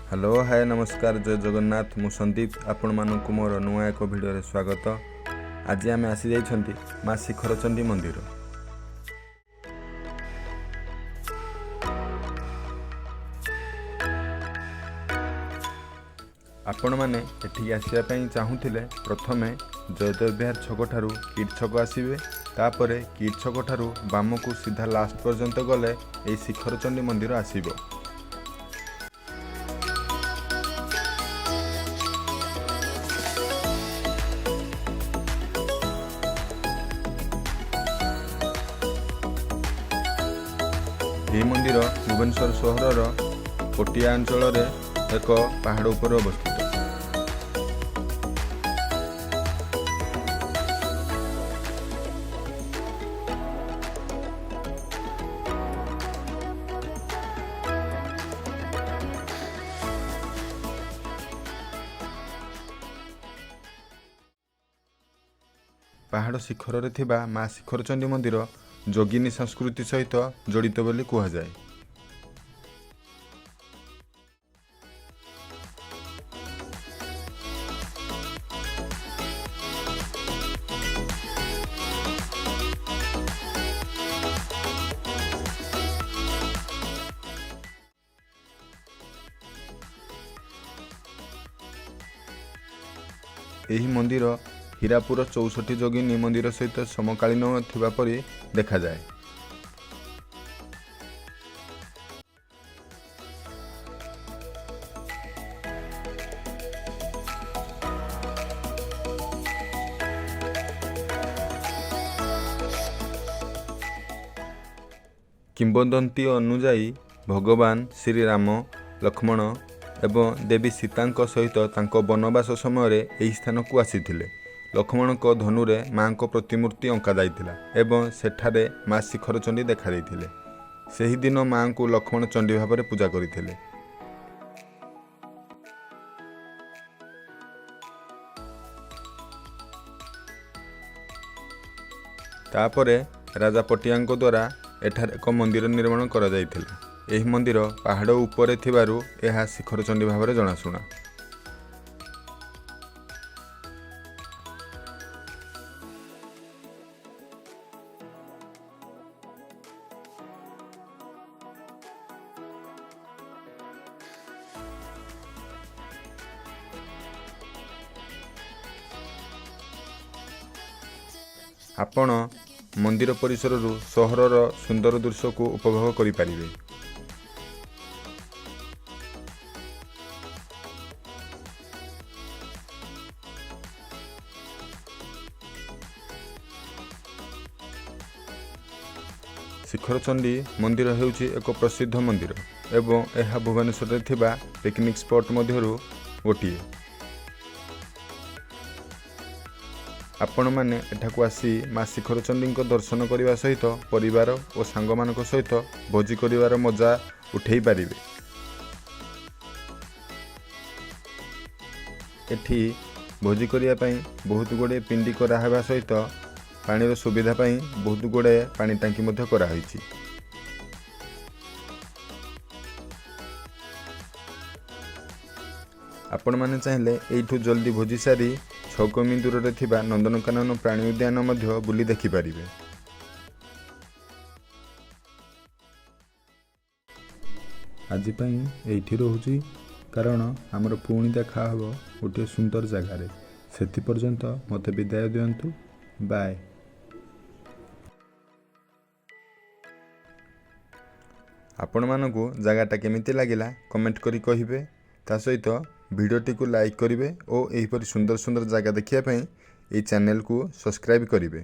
Hello hi नमस्कार जय जगन्नाथ मु संदीप आपण मानक मोर नुआ एक भिडियो स्वागत। आज आम आसी जाइछंती माँ शिखरचंडी मंदिर। आपण माने एठी आसिया पई चाहुथिले प्रथमे जयदेव विहार छक ठारू कीट छक आसीबे, तापरे कीट छक ठारू बाम को सीधा लास्ट पर्यंत गले एई शिखरचंडी मंदिर आसीबो। ଏହି ମନ୍ଦିର ଭୁବନେଶ୍ୱର ସହରର ପଟିଆ ଅଞ୍ଚଳରେ ଏକ ପାହାଡ଼ ଉପରେ ଅବସ୍ଥିତ। ପାହାଡ଼ ଶିଖରରେ ଥିବା ମା ଶିଖରଚଣ୍ଡୀ ମନ୍ଦିର ଯୋଗିନୀ ସଂସ୍କୃତି ସହିତ ଜଡ଼ିତ ବୋଲି କୁହାଯାଏ। ଏହି ମନ୍ଦିର ହୀରାପୁର ଚଉଷଠି ଯୋଗିନୀ ମନ୍ଦିର ସହିତ ସମକାଳୀନ ଥିବା ପରି ଦେଖାଯାଏ। କିମ୍ବଦନ୍ତୀ ଅନୁଯାୟୀ ଭଗବାନ ଶ୍ରୀରାମ ଲକ୍ଷ୍ମଣ ଏବଂ ଦେବୀ ସୀତାଙ୍କ ସହିତ ତାଙ୍କ ବନବାସ ସମୟରେ ଏହି ସ୍ଥାନକୁ ଆସିଥିଲେ। ଲକ୍ଷ୍ମଣଙ୍କ ଧନୁରେ ମାଙ୍କ ପ୍ରତିମୂର୍ତ୍ତି ଅଙ୍କା ଯାଇଥିଲା ଏବଂ ସେଠାରେ ମା ଶିଖରଚଣ୍ଡୀ ଦେଖାଦେଇଥିଲେ। ସେହିଦିନ ମାଙ୍କୁ ଲକ୍ଷ୍ମଣ ଚଣ୍ଡୀ ଭାବରେ ପୂଜା କରିଥିଲେ। ତାପରେ ରାଜା ପଟିଆଙ୍କ ଦ୍ୱାରା ଏଠାରେ ଏକ ମନ୍ଦିର ନିର୍ମାଣ କରାଯାଇଥିଲା। ଏହି ମନ୍ଦିର ପାହାଡ଼ ଉପରେ ଥିବାରୁ ଏହା ଶିଖରଚଣ୍ଡୀ ଭାବରେ ଜଣାଶୁଣା। आपण मंदिर परिसरରୁ ସହରର ସୁନ୍ଦର ଦୃଶ୍ୟକୁ ଉପଭୋଗ କରିପାରିବେ। ଶିଖରଚଣ୍ଡୀ ମନ୍ଦିର ହେଉଛି ଏକ ପ୍ରସିଦ୍ଧ ମନ୍ଦିର ଏବଂ ଏହା ଭୁବନେଶ୍ୱରରେ ଥିବା ପିକନିକ୍ ସ୍ପଟ୍ ମଧ୍ୟରୁ ଗୋଟିଏ। ଆପଣମାନେ ଏଠାକୁ ଆସି ମା ଶିଖରଚଣ୍ଡୀଙ୍କ ଦର୍ଶନ କରିବା ସହିତ ପରିବାର ଓ ସାଙ୍ଗମାନଙ୍କ ସହିତ ଭୋଜି କରିବାର ମଜା ଉଠାଇ ପାରିବେ। ଏଠି ଭୋଜି କରିବା ପାଇଁ ବହୁତ ଗୁଡ଼ିଏ ପିଣ୍ଡି କରାହେବା ସହିତ ପାଣିର ସୁବିଧା ପାଇଁ ବହୁତ ଗୁଡ଼ିଏ ପାଣି ଟାଙ୍କି ମଧ୍ୟ କରାହୋଇଛି। ଆପଣମାନେ ଚାହିଁଲେ ଏଇଠୁ ଜଲ୍ଦି ଭୋଜି ସାରି 6 କିମି ଦୂରରେ ଥିବା ନନ୍ଦନକାନନ ପ୍ରାଣୀ ଉଦ୍ୟାନ ମଧ୍ୟ ବୁଲି ଦେଖିପାରିବେ। ଆଜି ପାଇଁ ଏଇଠି ରହୁଛି, କାରଣ ଆମର ପୁଣି ଦେଖା ହେବ ଗୋଟିଏ ସୁନ୍ଦର ଜାଗାରେ। ସେଥିପର୍ଯ୍ୟନ୍ତ ମୋତେ ବିଦାୟ ଦିଅନ୍ତୁ। ବାଏ। ଆପଣମାନଙ୍କୁ ଜାଗାଟା କେମିତି ଲାଗିଲା କମେଣ୍ଟ କରି କହିବେ। ତା ସହିତ ଭିଡ଼ିଓଟିକୁ ଲାଇକ୍ କରିବେ ଓ ଏହିପରି ସୁନ୍ଦର ସୁନ୍ଦର ଜାଗା ଦେଖିବା ପାଇଁ ଏହି ଚ୍ୟାନେଲକୁ ସବସ୍କ୍ରାଇବ୍ କରିବେ।